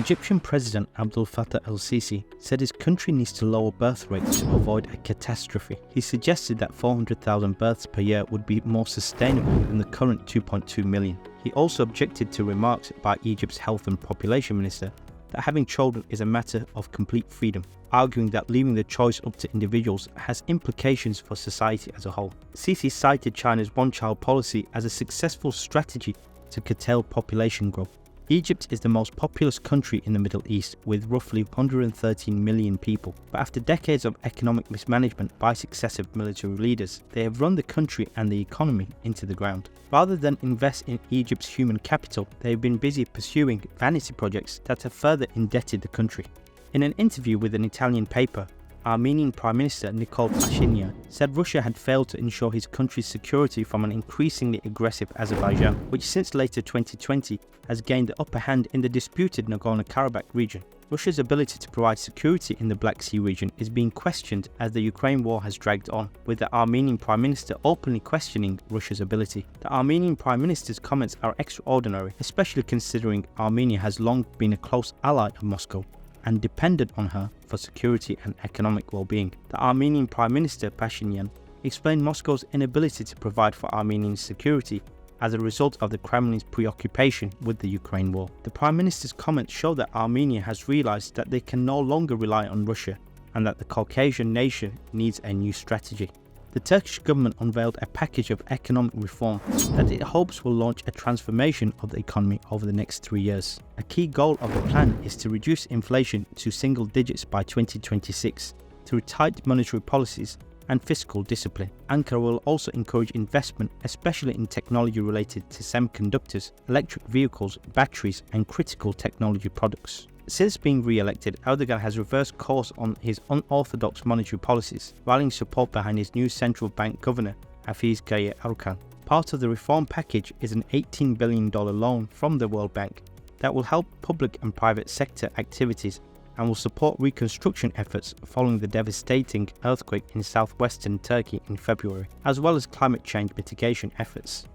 Egyptian President Abdel Fattah el-Sissi said his country needs to lower birth rates to avoid a catastrophe. He suggested that 400,000 births per year would be more sustainable than the current 2.2 million. He also objected to remarks by Egypt's Health and Population Minister that having children is a matter of complete freedom, arguing that leaving the choice up to individuals has implications for society as a whole. Sissi cited China's one-child policy as a successful strategy to curtail population growth. Egypt is the most populous country in the Middle East with roughly 113 million people, but after decades of economic mismanagement by successive military leaders, they have run the country and the economy into the ground. Rather than invest in Egypt's human capital, they have been busy pursuing vanity projects that have further indebted the country. In an interview with an Italian paper, Armenian Prime Minister Nikol Pashinyan said Russia had failed to ensure his country's security from an increasingly aggressive Azerbaijan, which since later 2020 has gained the upper hand in the disputed Nagorno-Karabakh region. Russia's ability to provide security in the Black Sea region is being questioned as the Ukraine war has dragged on, with the Armenian Prime Minister openly questioning Russia's ability. The Armenian Prime Minister's comments are extraordinary, especially considering Armenia has long been a close ally of Moscow and depended on her for security and economic well-being. The Armenian Prime Minister Pashinyan explained Moscow's inability to provide for Armenian security as a result of the Kremlin's preoccupation with the Ukraine war. The Prime Minister's comments show that Armenia has realized that they can no longer rely on Russia and that the Caucasian nation needs a new strategy. The Turkish government unveiled a package of economic reform that it hopes will launch a transformation of the economy over the next 3 years. A key goal of the plan is to reduce inflation to single digits by 2026 through tight monetary policies and fiscal discipline. Ankara will also encourage investment, especially in technology related to semiconductors, electric vehicles, batteries, and critical technology products. Since being re-elected, Erdogan has reversed course on his unorthodox monetary policies, rallying support behind his new central bank governor, Hafiz Gaye Erkan. Part of the reform package is an $18 billion loan from the World Bank that will help public and private sector activities and will support reconstruction efforts following the devastating earthquake in southwestern Turkey in February, as well as climate change mitigation efforts.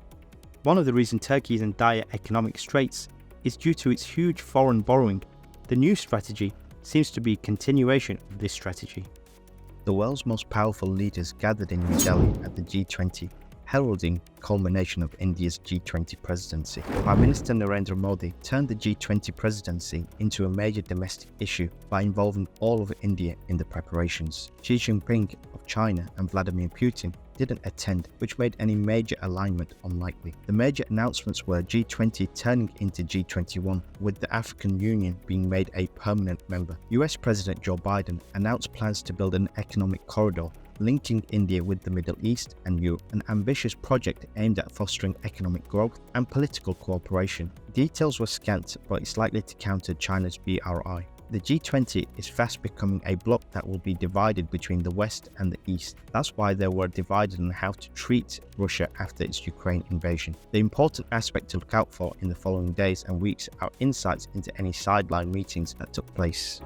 One of the reasons Turkey is in dire economic straits is due to its huge foreign borrowing. The new strategy seems to be a continuation of this strategy. The world's most powerful leaders gathered in New Delhi at the G20, heralding the culmination of India's G20 presidency. Prime Minister Narendra Modi turned the G20 presidency into a major domestic issue by involving all of India in the preparations. Xi Jinping of China and Vladimir Putin didn't attend, which made any major alignment unlikely. The major announcements were G20 turning into G21, with the African Union being made a permanent member. US President Joe Biden announced plans to build an economic corridor linking India with the Middle East and Europe, an ambitious project aimed at fostering economic growth and political cooperation. Details were scant, but it's likely to counter China's BRI. The G20 is fast becoming a bloc that will be divided between the West and the East. That's why they were divided on how to treat Russia after its Ukraine invasion. The important aspect to look out for in the following days and weeks are insights into any sideline meetings that took place.